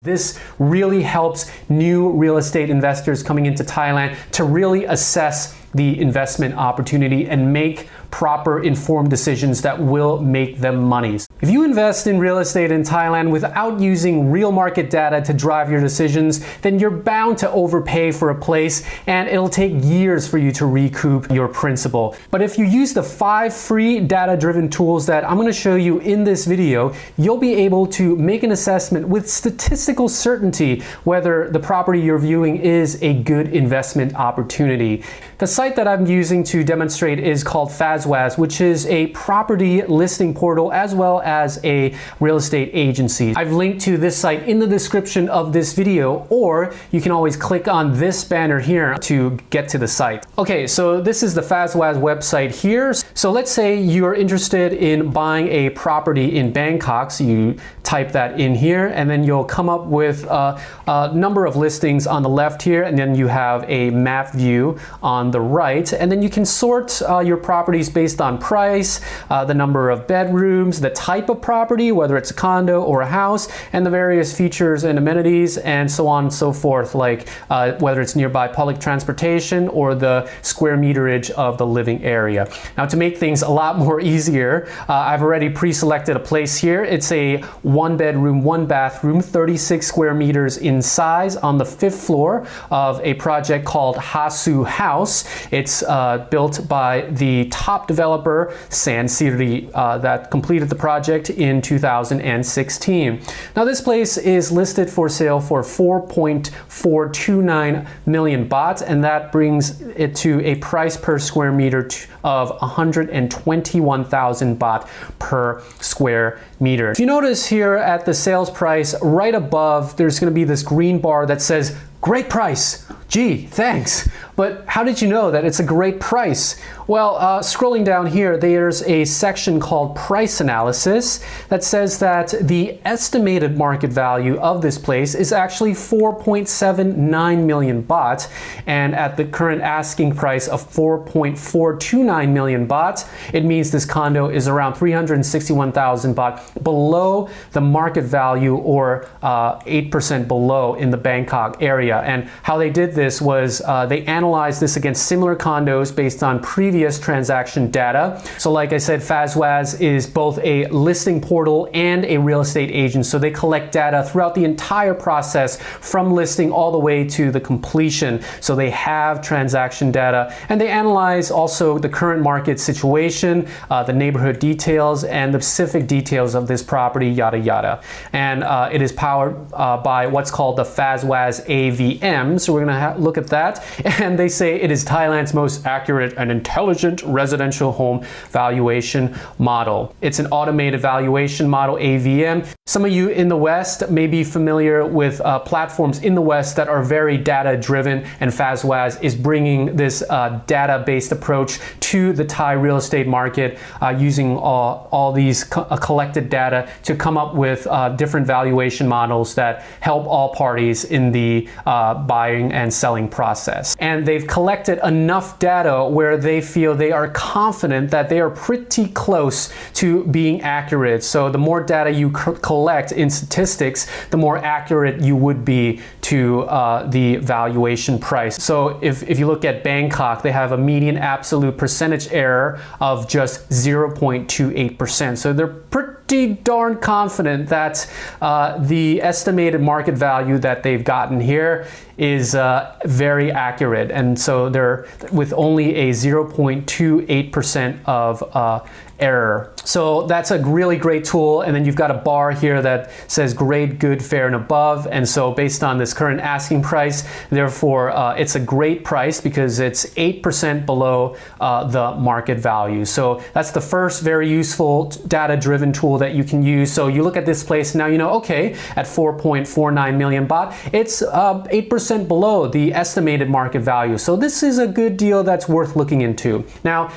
This really helps new real estate investors coming into Thailand to really assess the investment opportunity and make proper informed decisions that will make them money. If you invest in real estate in Thailand without using real market data to drive your decisions, then you're bound to overpay for a place and it'll take years for you to recoup your principal. But if you use the 5 free data-driven tools that I'm going to show you in this video, you'll be able to make an assessment with statistical certainty whether the property you're viewing is a good investment opportunity. The site that I'm using to demonstrate is called FazWaz, which is a property listing portal as well as a real estate agency. I've linked to this site in the description of this video, or you can always click on this banner here to get to the site. Okay, so this is the FazWaz website here. So let's say you're interested in buying a property in Bangkok. So you type that in here and then you'll come up with a number of listings on the left here, and then you have a map view on the right, and then you can sort your properties based on price, the number of bedrooms, the type of property, whether it's a condo or a house, and the various features and amenities, and so on and so forth, like whether it's nearby public transportation or the square meterage of the living area. Now, to make things a lot more easier, I've already pre-selected a place here. It's a 1 bedroom, 1 bathroom, 36 square meters in size on the 5th floor of a project called Hasu House. It's built by the top developer, Sansiri, that completed the project in 2016. Now, this place is listed for sale for 4.429 million baht, and that brings it to a price per square meter of 121,000 baht per square meter. If you notice here at the sales price, right above, there's going to be this green bar that says, "Great price." Gee, thanks. But how did you know that it's a great price? Well, scrolling down here, there's a section called price analysis that says that the estimated market value of this place is actually 4.79 million baht. And at the current asking price of 4.429 million baht, it means this condo is around 361,000 baht below the market value, or 8% below in the Bangkok area. And how they did this was they analyzed this against similar condos based on previous transaction data. So like I said, FazWaz is both a listing portal and a real estate agent. So they collect data throughout the entire process from listing all the way to the completion. So they have transaction data, and they analyze also the current market situation, the neighborhood details, and the specific details of this property, yada yada. And it is powered by what's called the FazWaz AVM. So we're going to look at that, and they say it is Thailand's most accurate and intelligent residential home valuation model. It's an automated valuation model, AVM. Some of you in the West may be familiar with platforms in the West that are very data driven, and FazWaz is bringing this data-based approach to the Thai real estate market, using all these collected data to come up with different valuation models that help all parties in the buying and selling process. And they've collected enough data where they feel they are confident that they are pretty close to being accurate. So the more data you collect in statistics, the more accurate you would be to the valuation price. So if you look at Bangkok, they have a median absolute percentage error of just 0.28%. So they're pretty darn confident that the estimated market value that they've gotten here is very accurate, and so they're with only a 0.28% of error. So that's a really great tool. And then you've got a bar here that says great, good, fair, and above. And so based on this current asking price, therefore it's a great price because it's 8% below the market value. So that's the first very useful data-driven tool that you can use. So you look at this place now, you know, okay, at 4.49 million baht, it's 8% below the estimated market value. So this is a good deal that's worth looking into. Now,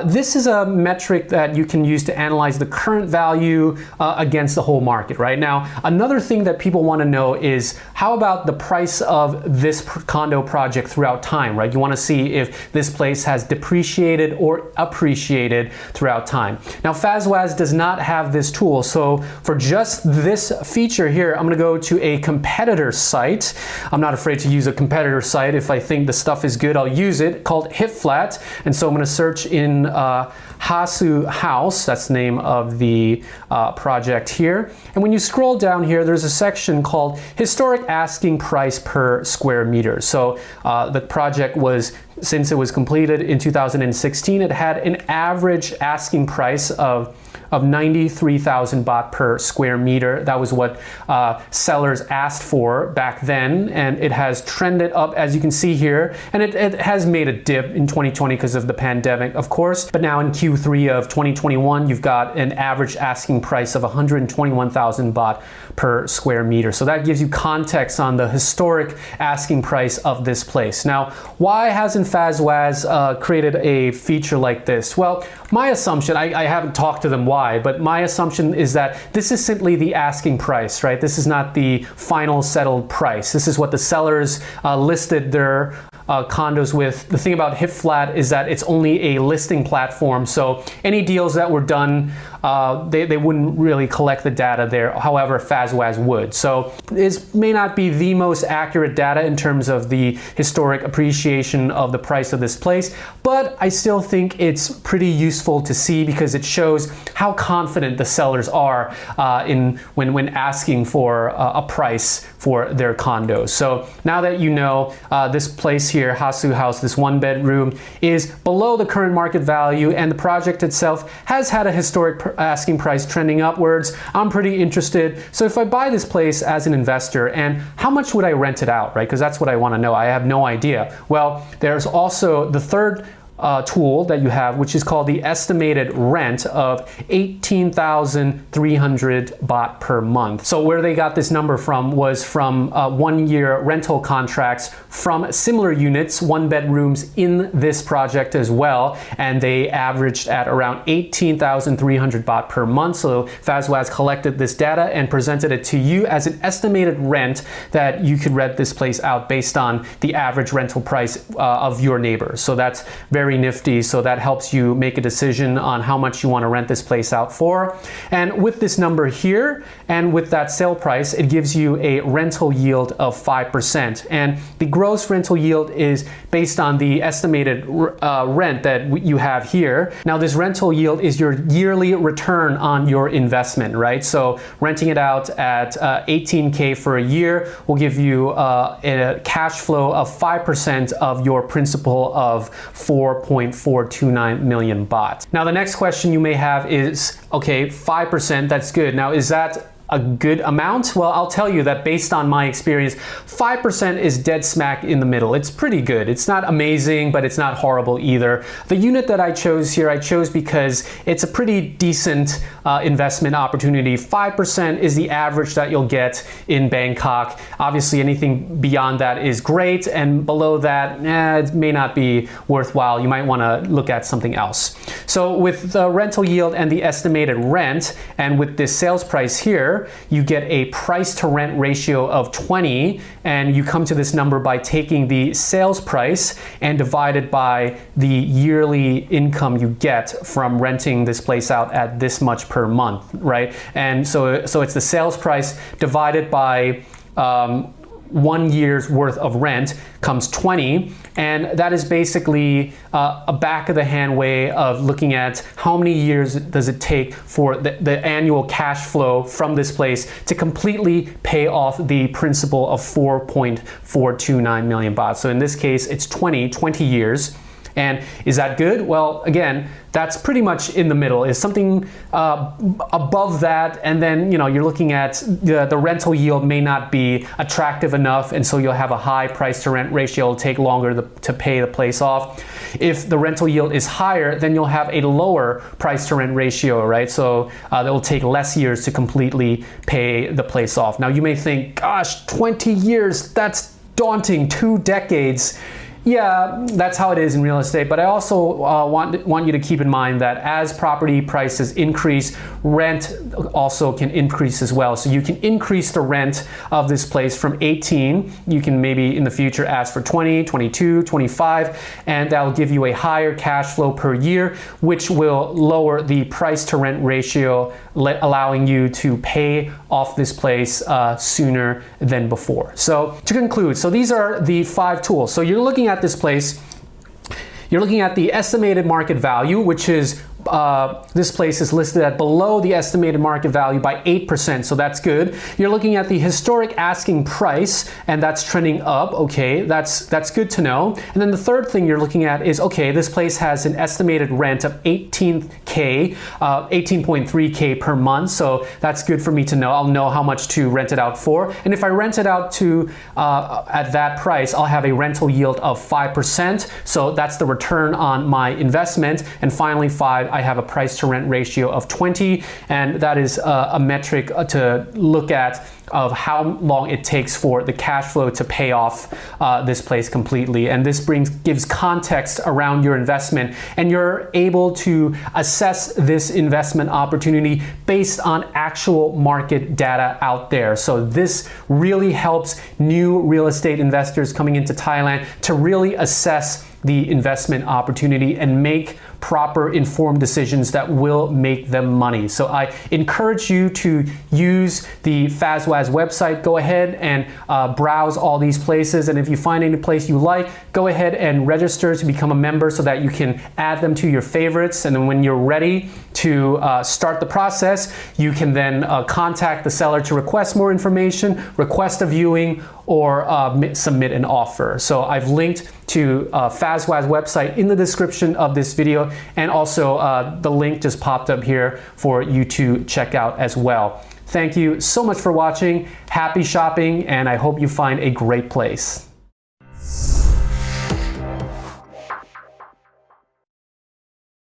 this is a metric that that you can use to analyze the current value against the whole market, right? Now, another thing that people want to know is how about the price of this condo project throughout time, right? You want to see if this place has depreciated or appreciated throughout time. Now, FasWas does not have this tool, so for just this feature here, I'm going to go to a competitor site. I'm not afraid to use a competitor site. If I think the stuff is good, I'll use it, called HitFlat. And so I'm going to search in Hasu House, that's the name of the project here. And when you scroll down here, there's a section called Historic Asking Price per Square Meter. So the project was, since it was completed in 2016, it had an average asking price of 93,000 baht per square meter. That was what sellers asked for back then, and it has trended up, as you can see here, and it has made a dip in 2020 because of the pandemic, of course, but now in Q3 of 2021, you've got an average asking price of 121,000 baht per square meter. So that gives you context on the historic asking price of this place. Now, why hasn't FasWas created a feature like this? Well, my assumption, I haven't talked to them why, but my assumption is that this is simply the asking price, right? This is not the final settled price. This is what the sellers listed their condos with. The thing about HitFlat is that it's only a listing platform, so any deals that were done, they wouldn't really collect the data there. However, FasWas would. So this may not be the most accurate data in terms of the historic appreciation of the price of this place, but I still think it's pretty useful to see because it shows how confident the sellers are when asking for a price for their condos. So now that you know this place here, Hasu House, this one bedroom, is below the current market value, and the project itself has had a historic asking price trending upwards, I'm pretty interested. So if I buy this place as an investor, and how much would I rent it out, right? Because that's what I want to know. I have no idea. Well, there's also the third tool that you have, which is called the estimated rent of 18,300 baht per month. So where they got this number from was from 1-year rental contracts from similar units, one bedrooms in this project as well, and they averaged at around 18,300 baht per month. So FasWas collected this data and presented it to you as an estimated rent that you could rent this place out based on the average rental price of your neighbors. So that's very nifty. So that helps you make a decision on how much you want to rent this place out for. And with this number here and with that sale price, it gives you a rental yield of 5%. And the gross rental yield is based on the estimated rent that you have here. Now, this rental yield is your yearly return on your investment, right? So renting it out at 18K for a year will give you a cash flow of 5% of your principal of 4.429 million baht. Now, the next question you may have is, okay, 5%, that's good. Now, is that a good amount? Well, I'll tell you that based on my experience, 5% is dead smack in the middle. It's pretty good. It's not amazing, but it's not horrible either. The unit that I chose here, I chose because it's a pretty decent investment opportunity. 5% is the average that you'll get in Bangkok. Obviously, anything beyond that is great, and below that, it may not be worthwhile. You might want to look at something else. So with the rental yield and the estimated rent, and with this sales price here, you get a price to rent ratio of 20, and you come to this number by taking the sales price and divided by the yearly income you get from renting this place out at this much per month, right? And so it's the sales price divided by 1 year's worth of rent comes 20, and that is basically a back of the hand way of looking at how many years does it take for the annual cash flow from this place to completely pay off the principal of 4.429 million baht. So in this case, it's 20 years. And is that good? Well, again, that's pretty much in the middle. Is something above that, and then you're looking at the rental yield may not be attractive enough, and so you'll have a high price to rent ratio. It'll take longer to pay the place off. If the rental yield is higher, then you'll have a lower price to rent ratio, right? So that will take less years to completely pay the place off. Now you may think, gosh, 20 years, that's daunting, 2 decades. Yeah, that's how it is in real estate, but I also want you to keep in mind that as property prices increase, rent also can increase as well. So you can increase the rent of this place from 18. You can maybe in the future ask for 20, 22, 25, and that'll give you a higher cash flow per year, which will lower the price to rent ratio, allowing you to pay off this place sooner than before. So to conclude, so these are the 5 tools. So you're looking at this place, you're looking at the estimated market value, which is this place is listed at below the estimated market value by 8%, so that's good. You're looking at the historic asking price, and that's trending up. Okay, that's good to know. And then the third thing you're looking at is, okay, this place has an estimated rent of 18.3K per month, so that's good for me to know. I'll know how much to rent it out for, and if I rent it out to at that price, I'll have a rental yield of 5%, so that's the return on my investment. And finally, 5, I have a price to rent ratio of 20, and that is a metric to look at of how long it takes for the cash flow to pay off this place completely. And this gives context around your investment, and you're able to assess this investment opportunity based on actual market data out there. So this really helps new real estate investors coming into Thailand to really assess the investment opportunity and make proper informed decisions that will make them money. So I encourage you to use the FazWaz website. Go ahead and browse all these places, and if you find any place you like, go ahead and register to become a member so that you can add them to your favorites. And then when you're ready to start the process, you can then contact the seller to request more information, request a viewing, or submit an offer. So I've linked to FazWaz website in the description of this video, and also the link just popped up here for you to check out as well. Thank you so much for watching. Happy shopping, and I hope you find a great place.